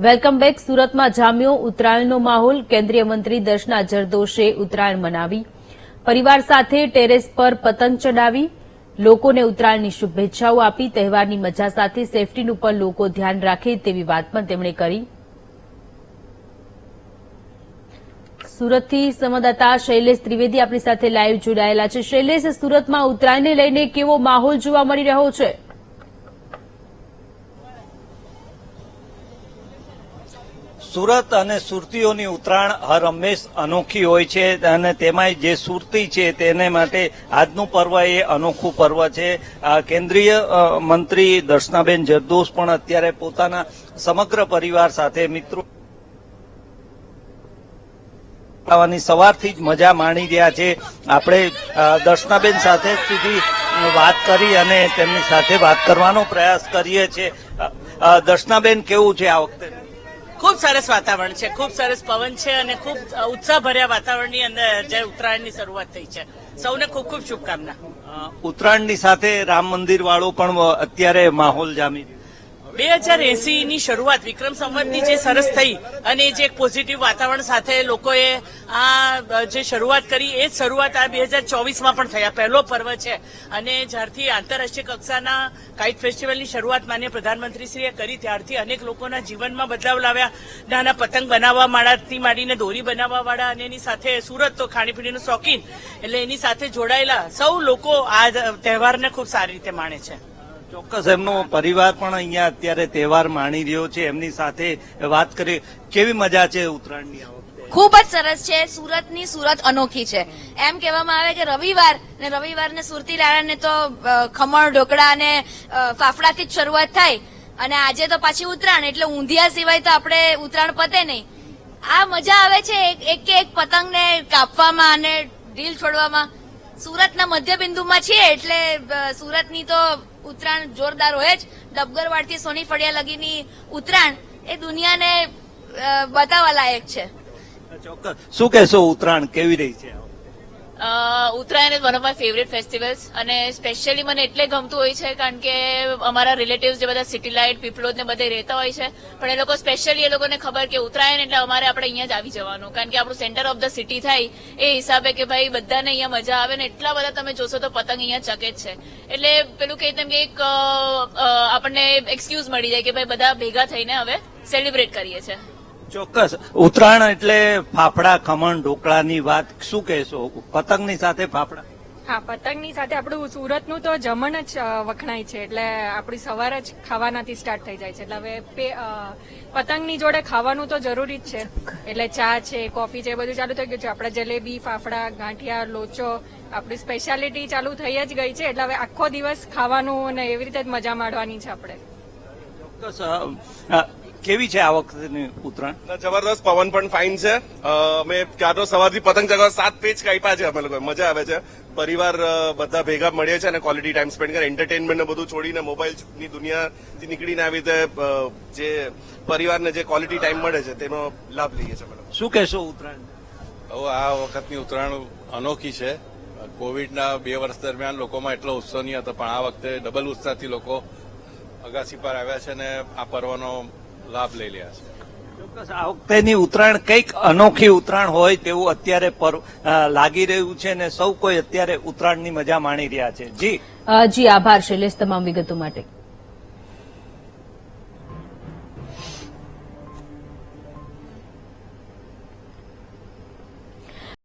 Welcome back. સુરતમાં જામ્યો ઉત્તરાયણનો માહોલ. કેન્દ્રીય મંત્રી દર્શના જરદોશે ઉત્તરાયણ મનાવી. પરિવાર સાથે ટેરેસ પર પતંગ ચડાવી. લોકોને ઉત્તરાયણની શુભેચ્છાઓ આપી. તહેવારની મજા સાથે સેફટીનું પણ લોકો ધ્યાન રાખે તેવી વાત પણ તેમણે કરી. સુરતથી સંવાદદાતા શૈલેષ ત્રિવેદી આપણી સાથે લાઈવ જોડાયેલા છે. શૈલેષ, સુરતમાં ઉત્તરાયણને લઈને કેવો માહોલ જોવા મળી રહ્યો છે? સુરત અને સુરતીઓની ઉત્તરાયણ હર હંમેશ અનોખી હોય છે અને તેમાંય જે સુરતી છે તેને માટે આજનું પર્વ એ અનોખું પર્વ છે. કેન્દ્રીય મંત્રી દર્શનાબેન જરદોશ પણ અત્યારે પોતાના સમગ્ર પરિવાર સાથે મિત્રો સવારથી જ મજા માણી રહ્યા છે. આપણે દર્શનાબેન સાથે સીધી વાત કરી અને તેમની સાથે વાત કરવાનો પ્રયાસ કરીએ છીએ. દર્શનાબેન, કેવું છે આ વખતે? ખૂબ સરસ વાતાવરણ છે, ખૂબ સરસ પવન છે અને ખૂબ ઉત્સાહભર્યા વાતાવરણની અંદર જે ઉત્તરાયણની શરૂઆત થઈ છે. સૌને ખૂબ ખૂબ શુભકામના. ઉત્તરાયણની સાથે રામ મંદિર વાળો પણ અત્યારે માહોલ જામી રહ્યો. 2080 ની શરૂઆત વિક્રમ સંવતની જે સરસ થઈ અને જે એક પોઝિટિવ વાતાવરણ સાથે લોકોએ આ જે શરૂઆત કરી એ જ શરૂઆત આ 2024માં પણ થયા. પહેલો પર્વ છે અને જ્યારથી આંતરરાષ્ટ્રીય કક્ષાના કાઇટ ફેસ્ટિવલની શરૂઆત માનનીય પ્રધાનમંત્રીશ્રીએ કરી ત્યારથી અનેક લોકોના જીવનમાં બદલાવ લાવ્યા. નાના પતંગ બનાવવા વાળાથી માંડીને દોરી બનાવવા વાળા અને એની સાથે સુરત તો ખાણીપીણીનું શોખીન એટલે એની સાથે જોડાયેલા સૌ લોકો આ તહેવારને ખૂબ સારી રીતે માણે છે. ચોક્કસ, એમનો પરિવાર પણ અહીંયા અત્યારે તહેવાર માણી રહ્યો છે. એમની સાથે વાત કરી. કેવી મજા છે ઉત્તરાયણની આ વખતે? ખૂબ જ સરસ છે. સુરતની સુરત અનોખી છે. એમ કહેવામાં આવે કે રવિવારને સુરતી લાલાને તો ખમણ ઢોકળા અને ફાફડાથી જ શરૂઆત થાય અને આજે તો પાછી ઉત્તરાયણ એટલે ઊંધિયા સિવાય તો આપણે ઉત્તરાયણ પતે નહીં. આ મજા આવે છે એક પતંગને કાપવામાં અને ઢીલ છોડવામાં. સુરતના મધ્યબિંદુમાં છીએ એટલે સુરતની તો ઉત્તરાયણ જોરદાર હોય જ. ડબગરવાડથી સોની ફળિયા લગીની ઉત્તરાયણ એ દુનિયાને બતાવવા લાયક છે. ચોક્કસ, શું કહેશો? ઉત્તરાયણ કેવી રહી છે? Uttarayan is one of my favourite festivals અને સ્પેશિયલી મને એટલે ગમતું હોય છે કારણ કે અમારા રિલેટિવ્સ જે બધા સિટી લાઇટ પીપલોદ ને બધે રહેતા હોય છે પણ એ લોકો સ્પેશિયલી એ લોકોને ખબર કે ઉત્તરાયણ એટલે અમારે આપણે અહીંયા જ આવી જવાનું કારણ કે આપણું સેન્ટર ઓફ ધ સિટી થાય એ હિસાબે કે ભાઈ બધાને અહીંયા મજા આવે ને એટલા બધા તમે જોશો તો પતંગ અહીંયા ચકે જ છે એટલે પેલું કહે તેમ કે એક આપણને એક્સક્યુઝ મળી જાય કે ભાઈ બધા ભેગા થઈને હવે સેલિબ્રેટ કરીએ છીએ. ચોક્કસ, ઉત્તરાયણ એટલે ફાફડા ખમણ ઢોકળાની વાત શું કહેશો? પતંગની સાથે ફાફડા? હા, પતંગની સાથે આપણું સુરતનું તો જમણ જ વખણાય છે એટલે આપણી સવાર જ ખાવાનાથી સ્ટાર્ટ થઈ જાય છે એટલે હવે પતંગની જોડે ખાવાનું તો જરૂરી જ છે એટલે ચા છે, કોફી છે, બધું ચાલુ થઈ ગયું છે. આપણે જલેબી, ફાફડા, ગાંઠિયા, લોચો આપણી સ્પેશિયાલિટી ચાલુ થઈ જ ગઈ છે એટલે હવે આખો દિવસ ખાવાનું અને એવી રીતે જ મજા માણવાની છે આપણે. ચોક્કસ, કેવી છે આ વખતની ઉત્તરાયણ? જબરદસ્ત, પવન પણ ફાઇન છે. અમે ક્યારનો સવારથી પતંગ ચગાવવા 7 પેજ કાપ્યા છે અમે લોકો. મજા આવે છે. પરિવાર બધા ભેગા મળીએ છીએ અને ક્વોલિટી ટાઈમ સ્પેન્ડ કરે. એન્ટરટેનમેન્ટ ને બધું છોડીને મોબાઈલની દુનિયાથી નીકળીને આવી રીતે જે પરિવારને જે ક્વોલિટી ટાઈમ મળે છે તેનો લાભ લઈએ છીએ. શું કહેશો ઉત્તરાયણ? આ વખતની ઉત્તરાયણ અનોખી છે. કોવિડના 2 વર્ષ દરમિયાન લોકોમાં એટલો ઉત્સાહ નહીં હતો પણ આ વખતે ડબલ ઉત્સાહથી લોકો અગાસી પર આવ્યા છે અને આ પર્વનો લાભ લઈ રહ્યા છે. ચોક્કસ, આ વખતેની ઉત્તરાયણ કંઈક અનોખી ઉત્તરાયણ હોય તેવું અત્યારે લાગી રહ્યું છે અને સૌ કોઈ અત્યારે ઉત્તરાયણની મજા માણી રહ્યા છે. જી આભાર શૈલેષ તમામ વિગતો માટે.